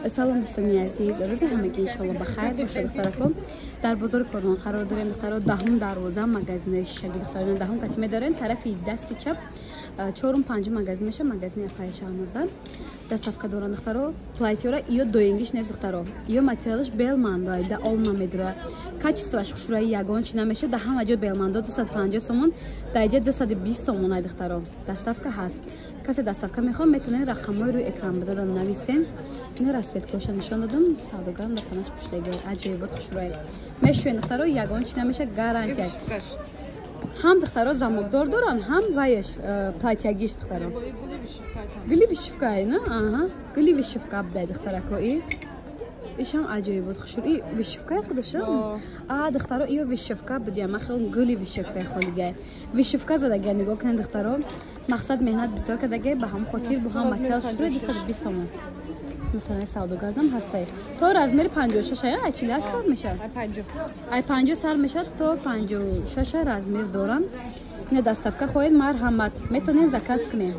салом дӯстони азиз, рӯзи ҳамагӣ иншоалло бахайр бошад. Духтараком дар бозори Корвон қарор дорем. Духтаро 10 дарвоза магазини шишагӣ духтарона 10 кати медорем. Тарафи дасти чап 4-5 магазин меша, магазини Афай Шаҳноза. Доставка доран духтаро. Платёра иё доингиш нест духтаро. Иё материалш белмандо да олма медура. Качествоаш хушрои ягон чи намеша да ҳама ҷо белмандо 250 сомон, да иҷа 220 сомон ай духтаро. Доставка ҳаст. Касе доставка мехоҳад метавонед рақамҳои рӯи экран бидодам нависем. Ин расветкоша нишон додам. Савдогарам да танаш пуштаги аҷоибот хушрои. Мешӯен духтаро ягон чи намеша гарантия. Ҳам духтаро замокдор доран, ҳам ваяш платягиш духтаро. Гули вишивкай, на? Ага. Гули вишивка абдай духтаракои. Ишам аҷоибот хушрои вишивкай худашам. Духтаро иё вишивка будия. Ман хел гули вишивкай холигай. Вишивка задаги нигоҳ кунед духтаро. Мақсад меҳнат бисёр кардагай ба ҳам хотир бу ҳам материал хушрои 220 сомон. Мутанай савдогардам ҳастай. То размери 56 ай 48 сар мешад. Ай 50 сар мешад то 56 размер дорам. Ин доставка хоҳед марҳамат. Метавонед заказ кунед.